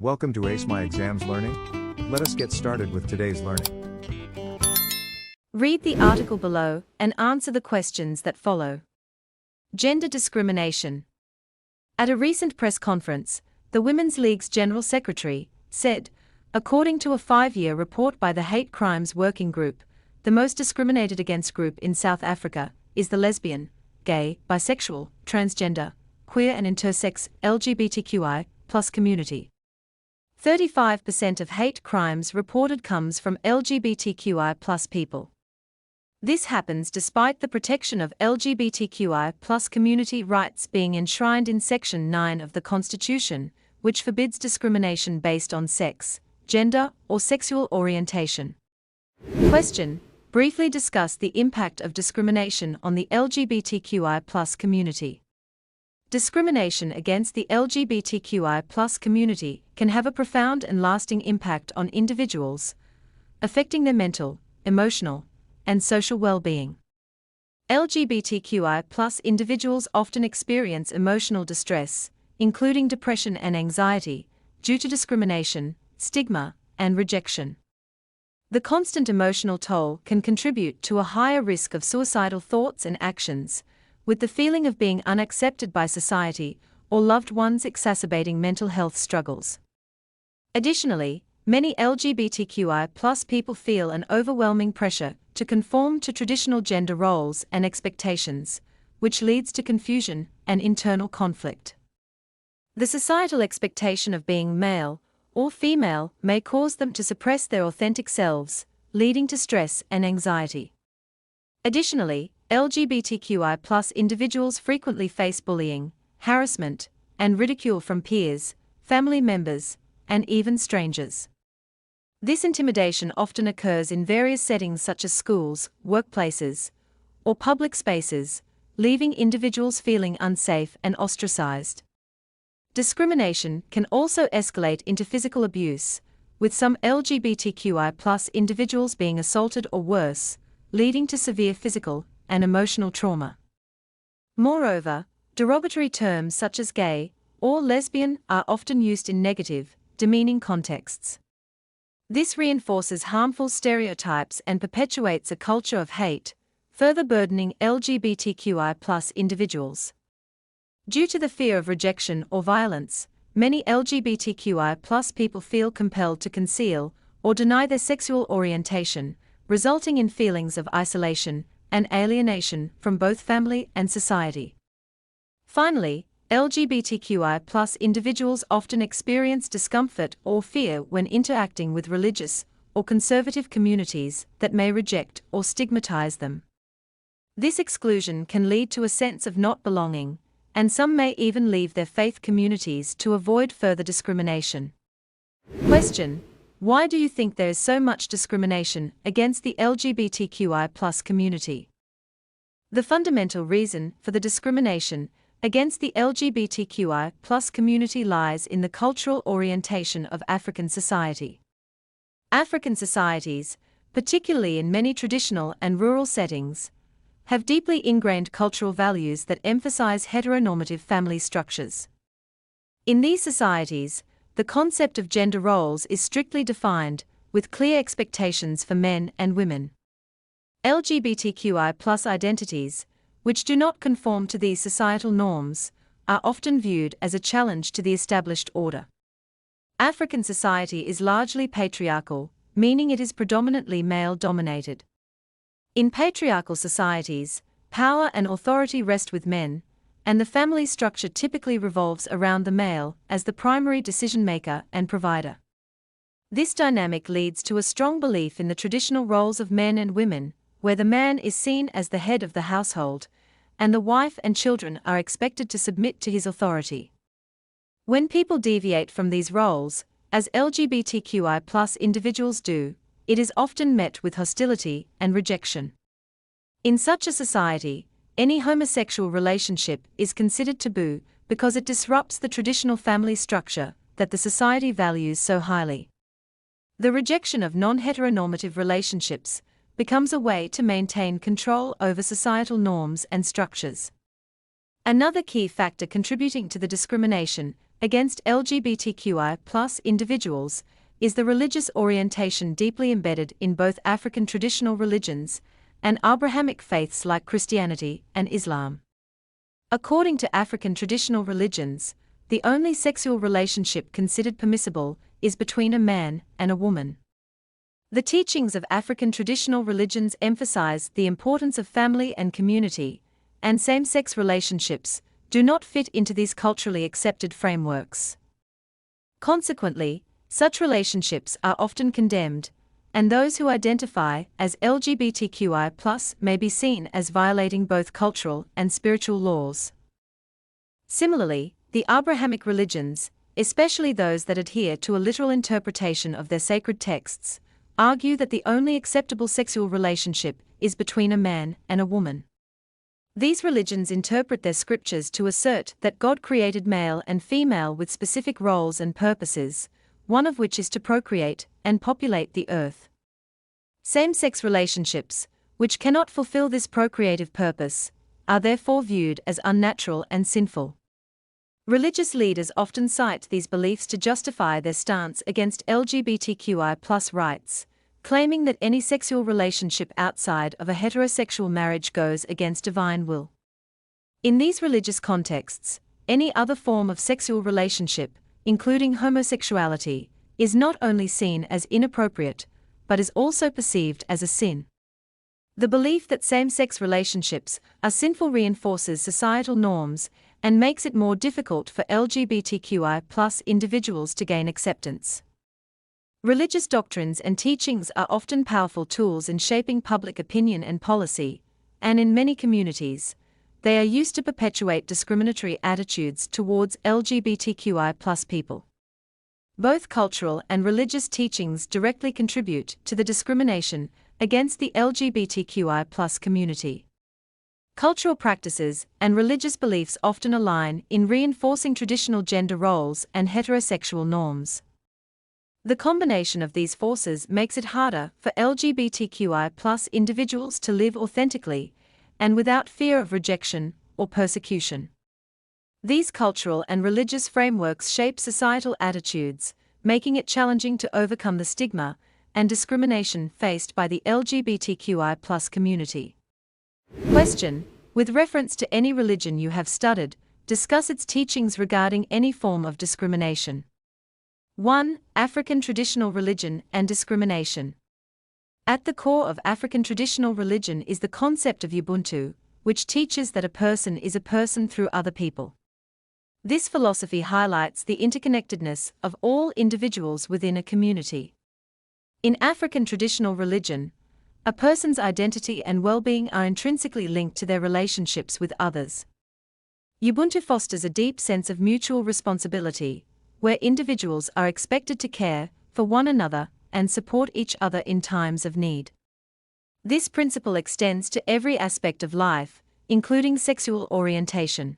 Welcome to Ace My Exams Learning. Let us get started with today's learning. Read the article below and answer the questions that follow. Gender discrimination. At a recent press conference, the Women's League's General Secretary said, according to a 5-year report by the Hate Crimes Working Group, the most discriminated against group in South Africa is the lesbian, gay, bisexual, transgender, queer and intersex LGBTQI+ community. 35% of hate crimes reported comes from LGBTQI+ people. This happens despite the protection of LGBTQI+ community rights being enshrined in Section 9 of the Constitution, which forbids discrimination based on sex, gender, or sexual orientation. Question: briefly discuss the impact of discrimination on the LGBTQI+ community. Discrimination against the LGBTQI+ community can have a profound and lasting impact on individuals, affecting their mental, emotional, and social well-being. LGBTQI+ individuals often experience emotional distress, including depression and anxiety, due to discrimination, stigma, and rejection. The constant emotional toll can contribute to a higher risk of suicidal thoughts and actions, with the feeling of being unaccepted by society or loved ones exacerbating mental health struggles. Additionally, many LGBTQI+ people feel an overwhelming pressure to conform to traditional gender roles and expectations, which leads to confusion and internal conflict. The societal expectation of being male or female may cause them to suppress their authentic selves, leading to stress and anxiety. Additionally, LGBTQI+ individuals frequently face bullying, harassment, and ridicule from peers, family members, and even strangers. This intimidation often occurs in various settings such as schools, workplaces, or public spaces, leaving individuals feeling unsafe and ostracized. Discrimination can also escalate into physical abuse, with some LGBTQI+ individuals being assaulted or worse, leading to severe physical and emotional trauma. Moreover, derogatory terms such as gay or lesbian are often used in negative, demeaning contexts. This reinforces harmful stereotypes and perpetuates a culture of hate, further burdening LGBTQI+ individuals. Due to the fear of rejection or violence, many LGBTQI+ people feel compelled to conceal or deny their sexual orientation, resulting in feelings of isolation and alienation from both family and society. Finally, LGBTQI+ individuals often experience discomfort or fear when interacting with religious or conservative communities that may reject or stigmatize them. This exclusion can lead to a sense of not belonging, and some may even leave their faith communities to avoid further discrimination. Question: why do you think there is so much discrimination against the LGBTQI+ community? The fundamental reason for the discrimination against the LGBTQI+ community lies in the cultural orientation of African society. African societies, particularly in many traditional and rural settings, have deeply ingrained cultural values that emphasize heteronormative family structures. In these societies, the concept of gender roles is strictly defined, with clear expectations for men and women. LGBTQI+ identities, which do not conform to these societal norms, are often viewed as a challenge to the established order. African society is largely patriarchal, meaning it is predominantly male-dominated. In patriarchal societies, power and authority rest with men, and the family structure typically revolves around the male as the primary decision-maker and provider. This dynamic leads to a strong belief in the traditional roles of men and women, where the man is seen as the head of the household, and the wife and children are expected to submit to his authority. When people deviate from these roles, as LGBTQI+ individuals do, it is often met with hostility and rejection. In such a society, any homosexual relationship is considered taboo because it disrupts the traditional family structure that the society values so highly. The rejection of non-heteronormative relationships becomes a way to maintain control over societal norms and structures. Another key factor contributing to the discrimination against LGBTQI+ individuals is the religious orientation deeply embedded in both African traditional religions and Abrahamic faiths like Christianity and Islam. According to African traditional religions, the only sexual relationship considered permissible is between a man and a woman. The teachings of African traditional religions emphasize the importance of family and community, and same-sex relationships do not fit into these culturally accepted frameworks. Consequently, such relationships are often condemned, and those who identify as LGBTQI+ may be seen as violating both cultural and spiritual laws. Similarly, the Abrahamic religions, especially those that adhere to a literal interpretation of their sacred texts, argue that the only acceptable sexual relationship is between a man and a woman. These religions interpret their scriptures to assert that God created male and female with specific roles and purposes, one of which is to procreate and populate the earth. Same-sex relationships, which cannot fulfill this procreative purpose, are therefore viewed as unnatural and sinful. Religious leaders often cite these beliefs to justify their stance against LGBTQI+ rights, claiming that any sexual relationship outside of a heterosexual marriage goes against divine will. In these religious contexts, any other form of sexual relationship, including homosexuality, is not only seen as inappropriate, but is also perceived as a sin. The belief that same-sex relationships are sinful reinforces societal norms and makes it more difficult for LGBTQI+ individuals to gain acceptance. Religious doctrines and teachings are often powerful tools in shaping public opinion and policy, and in many communities, they are used to perpetuate discriminatory attitudes towards LGBTQI+ people. Both cultural and religious teachings directly contribute to the discrimination against the LGBTQI+ community. Cultural practices and religious beliefs often align in reinforcing traditional gender roles and heterosexual norms. The combination of these forces makes it harder for LGBTQI+ individuals to live authentically and without fear of rejection or persecution. These cultural and religious frameworks shape societal attitudes, making it challenging to overcome the stigma and discrimination faced by the LGBTQI+ community. Question: with reference to any religion you have studied, discuss its teachings regarding any form of discrimination. 1. African traditional religion and discrimination. At the core of African traditional religion is the concept of Ubuntu, which teaches that a person is a person through other people. This philosophy highlights the interconnectedness of all individuals within a community. In African traditional religion, a person's identity and well-being are intrinsically linked to their relationships with others. Ubuntu fosters a deep sense of mutual responsibility, where individuals are expected to care for one another and support each other in times of need. This principle extends to every aspect of life, including sexual orientation.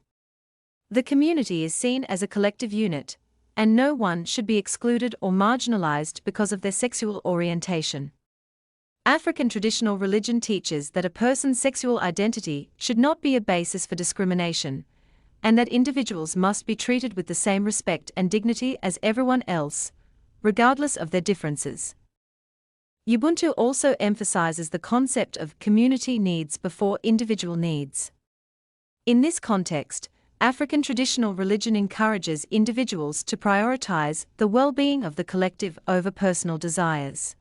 The community is seen as a collective unit, and no one should be excluded or marginalized because of their sexual orientation. African traditional religion teaches that a person's sexual identity should not be a basis for discrimination, and that individuals must be treated with the same respect and dignity as everyone else, regardless of their differences. Ubuntu also emphasizes the concept of community needs before individual needs. In this context, African traditional religion encourages individuals to prioritize the well-being of the collective over personal desires.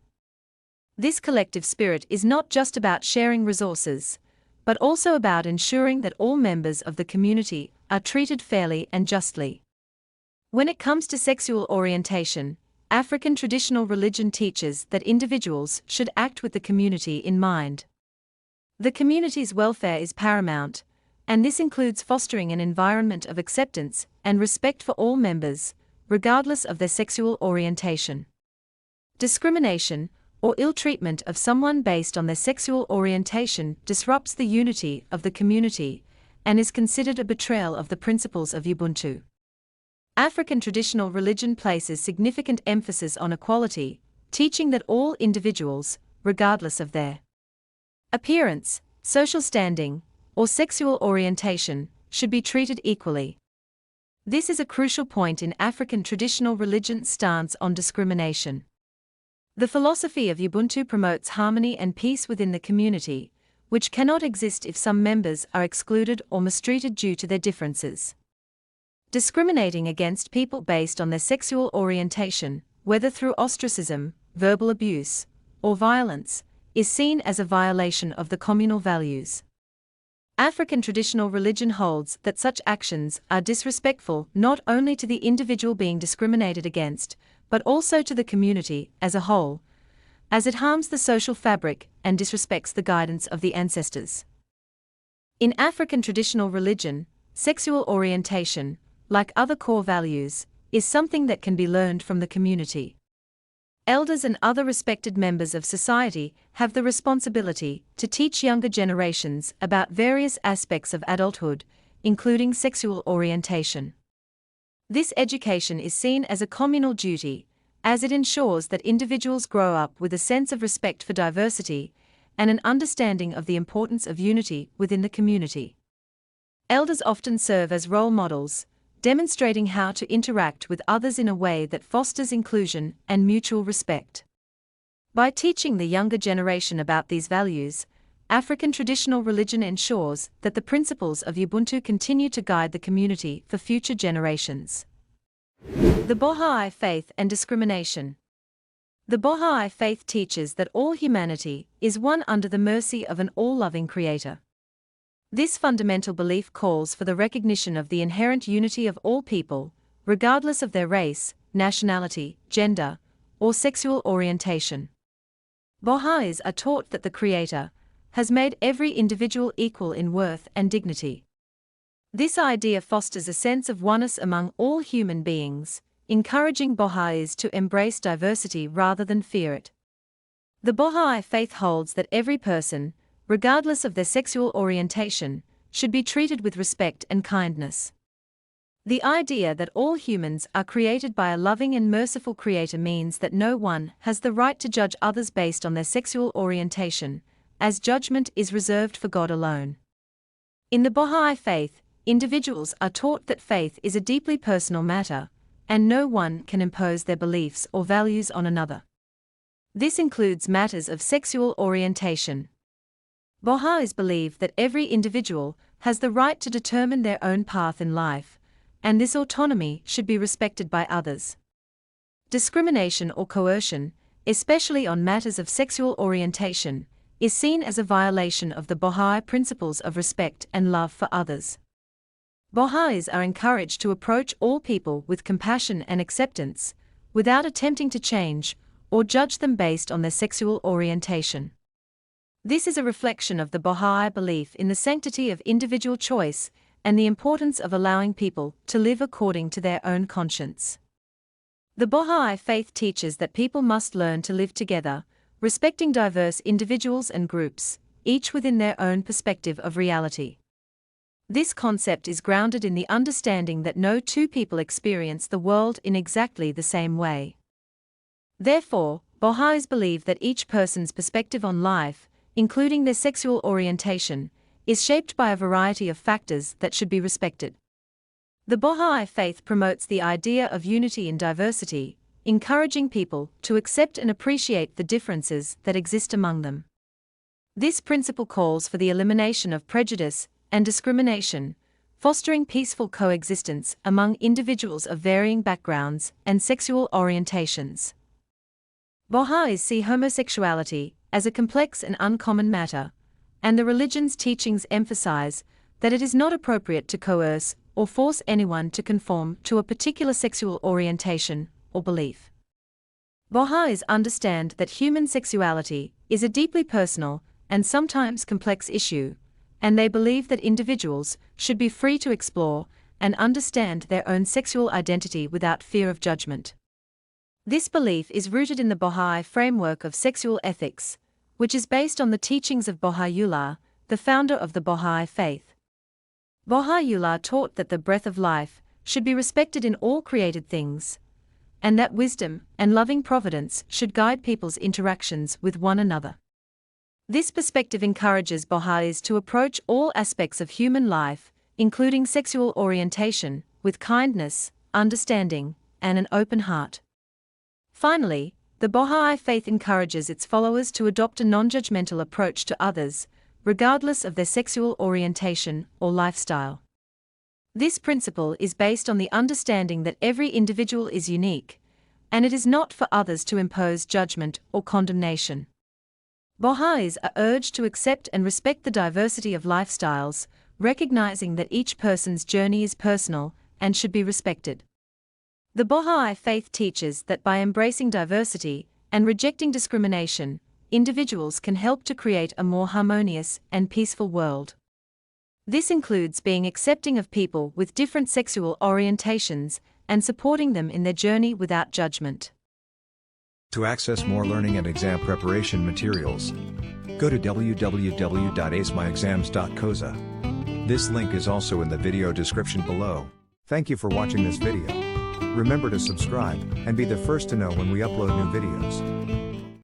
This collective spirit is not just about sharing resources, but also about ensuring that all members of the community are treated fairly and justly. When it comes to sexual orientation, African traditional religion teaches that individuals should act with the community in mind. The community's welfare is paramount, and this includes fostering an environment of acceptance and respect for all members, regardless of their sexual orientation. Discrimination or ill treatment of someone based on their sexual orientation disrupts the unity of the community and is considered a betrayal of the principles of Ubuntu. African traditional religion places significant emphasis on equality, teaching that all individuals, regardless of their appearance, social standing, or sexual orientation, should be treated equally. This is a crucial point in African traditional religion's stance on discrimination. The philosophy of Ubuntu promotes harmony and peace within the community, which cannot exist if some members are excluded or mistreated due to their differences. Discriminating against people based on their sexual orientation, whether through ostracism, verbal abuse, or violence, is seen as a violation of the communal values. African traditional religion holds that such actions are disrespectful not only to the individual being discriminated against, but also to the community as a whole, as it harms the social fabric and disrespects the guidance of the ancestors. In African traditional religion, sexual orientation, like other core values, is something that can be learned from the community. Elders and other respected members of society have the responsibility to teach younger generations about various aspects of adulthood, including sexual orientation. This education is seen as a communal duty, as it ensures that individuals grow up with a sense of respect for diversity and an understanding of the importance of unity within the community. Elders often serve as role models, demonstrating how to interact with others in a way that fosters inclusion and mutual respect. By teaching the younger generation about these values, African traditional religion ensures that the principles of Ubuntu continue to guide the community for future generations. The Bahá'í Faith and Discrimination. The Bahá'í Faith teaches that all humanity is one under the mercy of an all-loving Creator. This fundamental belief calls for the recognition of the inherent unity of all people, regardless of their race, nationality, gender, or sexual orientation. Baha'is are taught that the Creator has made every individual equal in worth and dignity. This idea fosters a sense of oneness among all human beings, encouraging Baha'is to embrace diversity rather than fear it. The Bahá'í Faith holds that every person, regardless of their sexual orientation, should be treated with respect and kindness. The idea that all humans are created by a loving and merciful Creator means that no one has the right to judge others based on their sexual orientation, as judgment is reserved for God alone. In the Bahá'í Faith, individuals are taught that faith is a deeply personal matter, and no one can impose their beliefs or values on another. This includes matters of sexual orientation. Baha'is believe that every individual has the right to determine their own path in life, and this autonomy should be respected by others. Discrimination or coercion, especially on matters of sexual orientation, is seen as a violation of the Baha'i principles of respect and love for others. Baha'is are encouraged to approach all people with compassion and acceptance, without attempting to change or judge them based on their sexual orientation. This is a reflection of the Baha'i belief in the sanctity of individual choice and the importance of allowing people to live according to their own conscience. The Baha'i Faith teaches that people must learn to live together, respecting diverse individuals and groups, each within their own perspective of reality. This concept is grounded in the understanding that no two people experience the world in exactly the same way. Therefore, Baha'is believe that each person's perspective on life, including their sexual orientation, is shaped by a variety of factors that should be respected. The Baha'i Faith promotes the idea of unity in diversity, encouraging people to accept and appreciate the differences that exist among them. This principle calls for the elimination of prejudice and discrimination, fostering peaceful coexistence among individuals of varying backgrounds and sexual orientations. Baha'is see homosexuality as a complex and uncommon matter, and the religion's teachings emphasize that it is not appropriate to coerce or force anyone to conform to a particular sexual orientation or belief. Baha'is understand that human sexuality is a deeply personal and sometimes complex issue, and they believe that individuals should be free to explore and understand their own sexual identity without fear of judgment. This belief is rooted in the Baha'i framework of sexual ethics, which is based on the teachings of Baha'u'llah, the founder of the Baha'i Faith. Baha'u'llah taught that the breath of life should be respected in all created things, and that wisdom and loving providence should guide people's interactions with one another. This perspective encourages Baha'is to approach all aspects of human life, including sexual orientation, with kindness, understanding, and an open heart. Finally, the Bahá'í faith encourages its followers to adopt a non-judgmental approach to others, regardless of their sexual orientation or lifestyle. This principle is based on the understanding that every individual is unique, and it is not for others to impose judgment or condemnation. Baha'is are urged to accept and respect the diversity of lifestyles, recognizing that each person's journey is personal and should be respected. The Bahá'í faith teaches that by embracing diversity and rejecting discrimination, individuals can help to create a more harmonious and peaceful world. This includes being accepting of people with different sexual orientations and supporting them in their journey without judgment. To access more learning and exam preparation materials, go to www.acemyexams.coza. This link is also in the video description below. Thank you for watching this video. Remember to subscribe and be the first to know when we upload new videos.